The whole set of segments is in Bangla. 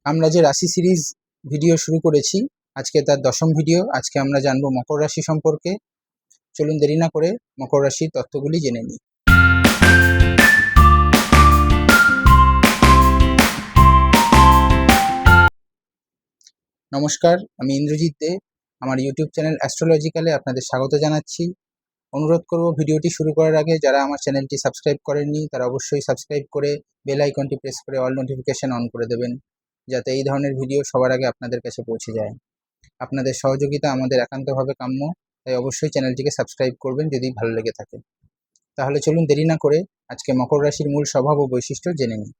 আমরা যে রাশি সিরিজ ভিডিও শুরু করেছি, আজকে তার 10ম ভিডিও। আজকে আমরা জানবো মকর রাশি সম্পর্কে। চলুন দেরি না করে মকর রাশির তথ্যগুলি জেনে নিই। নমস্কার, আমি ইন্দ্রজিৎ দে। আমার ইউটিউব চ্যানেল অ্যাস্ট্রোলজিক্যালে আপনাদের স্বাগত জানাচ্ছি। অনুরোধ করব ভিডিওটি শুরু করার আগে যারা আমার চ্যানেলটি সাবস্ক্রাইব করেননি তারা অবশ্যই সাবস্ক্রাইব করে বেল আইকনটি প্রেস করে অল নোটিফিকেশন অন করে দেবেন, যাতে এই ধরনের ভিডিও সবার আগে আপনাদের কাছে পৌঁছে যায়। আপনাদের সহযোগিতা আমাদের একান্তভাবে কাম্য, তাই অবশ্যই চ্যানেলটিকে সাবস্ক্রাইব করবেন যদি ভালো লেগে থাকে। তাহলে চলুন দেরি না করে আজকে মকর রাশির মূল স্বভাব ও বৈশিষ্ট্য জেনে নিই।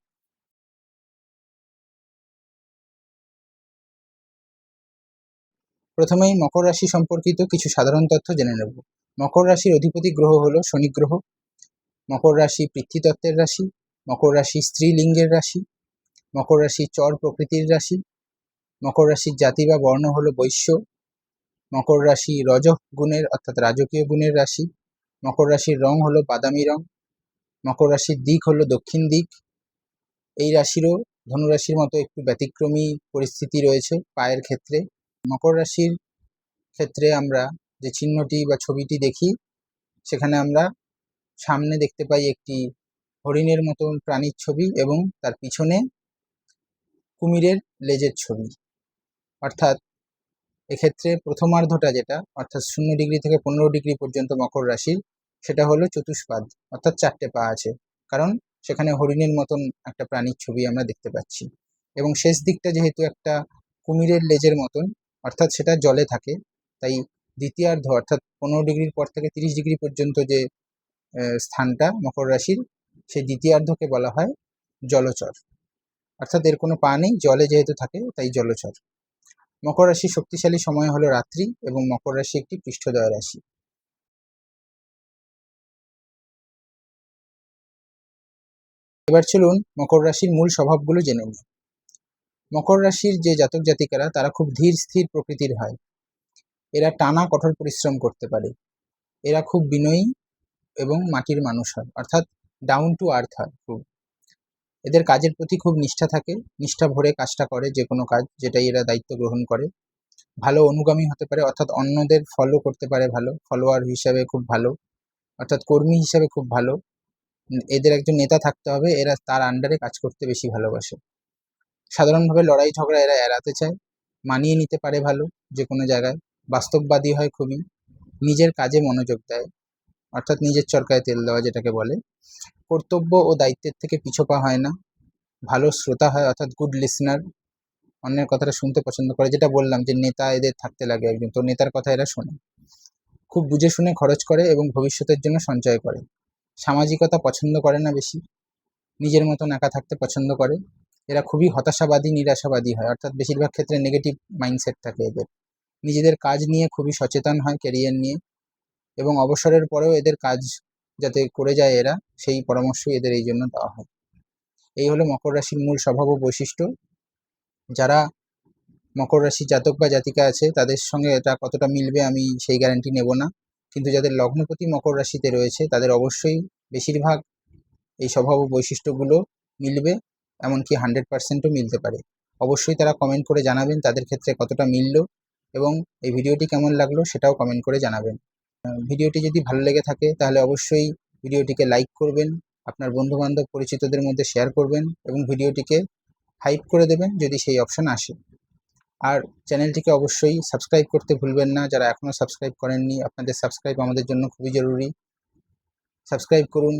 প্রথমেই মকর রাশি সম্পর্কিত কিছু সাধারণ তথ্য জেনে নেব। মকর রাশির অধিপতি গ্রহ হলো শনি গ্রহ। মকর রাশি পৃথ্বীতত্ত্বের রাশি। মকর রাশি স্ত্রীলিঙ্গের রাশি। মকর রাশি চর প্রকৃতির রাশি। মকর রাশির জাতি বা বর্ণ হলো বৈশ্য। মকর রাশি রজ গুণের অর্থাৎ রাজকীয় গুণের রাশি। মকর রাশির রং হলো বাদামি রং। মকর রাশির দিক হলো দক্ষিণ দিক। এই রাশিরও ধনুরাশির মতো একটু ব্যতিক্রমী পরিস্থিতি রয়েছে পায়ের ক্ষেত্রে। মকর রাশির ক্ষেত্রে আমরা যে চিহ্নটি বা ছবিটি দেখি, সেখানে আমরা সামনে দেখতে পাই একটি হরিণের মতন প্রাণীর ছবি এবং তার পিছনে কুমিরের লেজের ছবি। অর্থাৎ এক্ষেত্রে প্রথমার্ধটা যেটা অর্থাৎ 0 ডিগ্রি থেকে 15 ডিগ্রি পর্যন্ত মকর রাশির, সেটা হলো চতুষ্পাদ অর্থাৎ 4টে পা আছে, কারণ সেখানে হরিণের মতন একটা প্রাণীর ছবি আমরা দেখতে পাচ্ছি। এবং শেষ দিকটা যেহেতু একটা কুমিরের লেজের মতন, অর্থাৎ সেটা জলে থাকে, তাই দ্বিতীয়ার্ধ অর্থাৎ 15 ডিগ্রির পর থেকে 30 ডিগ্রি পর্যন্ত যে স্থানটা মকর রাশির, সেই দ্বিতীয়ার্ধকে বলা হয় জলচর। অর্থাৎ এর কোনো পা নেই, জলে যেহেতু থাকে তাই জলচর। মকর রাশির শক্তিশালী সময় হলো রাত্রি এবং মকর রাশি একটি পৃষ্ঠদ্বয় রাশি। এবার চলুন মকর রাশির মূল স্বভাবগুলো জেনে নিই। মকর রাশির যে জাতক জাতিকারা তারা খুব ধীর স্থির প্রকৃতির হয়। এরা টানা কঠোর পরিশ্রম করতে পারে। এরা খুব বিনয়ী এবং মাটির মানুষ হয়, অর্থাৎ ডাউন টু আর্থ হয় খুব। এদের কাজের প্রতি খুব নিষ্ঠা থাকে, নিষ্ঠা ভরে কাজটা করে, যে কোনো কাজ যেটাই এরা দায়িত্ব গ্রহণ করে। ভালো অনুগামী হতে পারে, অর্থাৎ অন্যদের ফলো করতে পারে, ভালো ফলোয়ার হিসাবে খুব ভালো, অর্থাৎ কর্মী হিসাবে খুব ভালো। এদের একজন নেতা থাকতে হবে, এরা তার আন্ডারে কাজ করতে বেশি ভালোবাসে। সাধারণভাবে লড়াই ঝগড়া এরা এড়াতে চায়, মানিয়ে নিতে পারে ভালো যে কোনো জায়গায়, বাস্তববাদী হয় খুবই, নিজের কাজে মনোযোগ দেয়, অর্থাৎ নিজের চরকায় তেল দেওয়া যেটাকে বলে। কর্তব্য ও দায়িত্বের থেকে পিছপা হয় না, ভালো শ্রোতা হয় অর্থাৎ গুড লিসনার, অন্যের কথাটা শুনতে পছন্দ করে। যেটা বললাম যে নেতা এদের থাকতে লাগে একজন, তো নেতার কথা এরা শোনে। খুব বুঝে শুনে খরচ করে এবং ভবিষ্যতের জন্য সঞ্চয় করে। সামাজিকতা পছন্দ করে না বেশি, নিজের মতন একা থাকতে পছন্দ করে। এরা খুবই হতাশাবাদী নিরাশাবাদী হয়, অর্থাৎ বেশিরভাগ ক্ষেত্রে নেগেটিভ মাইন্ডসেট থাকে এদের। নিজেদের কাজ নিয়ে খুবই সচেতন হয়, ক্যারিয়ার নিয়ে, এবং অবসরের পরেও এদের কাজ যাতে করে যায় এরা, সেই পরামর্শই এদের এই জন্য দেওয়া হয়। এই হলো মকর রাশির মূল স্বভাব ও বৈশিষ্ট্য। যারা মকর রাশি জাতক বা জাতিকা আছে তাদের সঙ্গে এটা কতটা মিলবে আমি সেই গ্যারান্টি নেব না, কিন্তু যাদের লগ্নপতি মকর রাশিতে রয়েছে তাদের অবশ্যই বেশিরভাগ এই স্বভাব ও বৈশিষ্ট্যগুলো মিলবে, এমনকি 100%ও মিলতে পারে। অবশ্যই তারা কমেন্ট করে জানাবেন তাদের ক্ষেত্রে কতটা মিলল, এবং এই ভিডিওটি কেমন লাগলো সেটাও কমেন্ট করে জানাবেন। ভিডিওটি যদি ভালো লেগে থাকে তাহলে অবশ্যই ভিডিওটিকে লাইক করবেন, আপনার বন্ধুবান্ধব পরিচিতদের মধ্যে শেয়ার করবেন এবং ভিডিওটিকে হাইপ করে দেবেন যদি সেই অপশন আসে। আর চ্যানেলটিকে অবশ্যই সাবস্ক্রাইব করতে ভুলবেন না, যারা এখনও সাবস্ক্রাইব করেননি। আপনাদের সাবস্ক্রাইব আমাদের জন্য খুবই জরুরি। সাবস্ক্রাইব করুন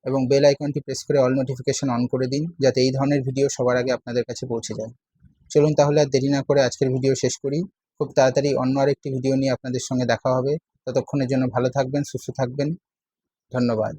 এবং বেল আইকনটি প্রেস করে অল নোটিফিকেশন অন করে দিন, যাতে এই ধরনের ভিডিও সবার আগে আপনাদের কাছে পৌঁছে যায়। চলুন তাহলে আর দেরি না করে আজকের ভিডিও শেষ করি। খুব তাড়াতাড়ি অন্য আরেকটি ভিডিও নিয়ে আপনাদের সঙ্গে দেখা হবে। ততক্ষণের জন্য ভালো থাকবেন, সুস্থ থাকবেন। ধন্যবাদ।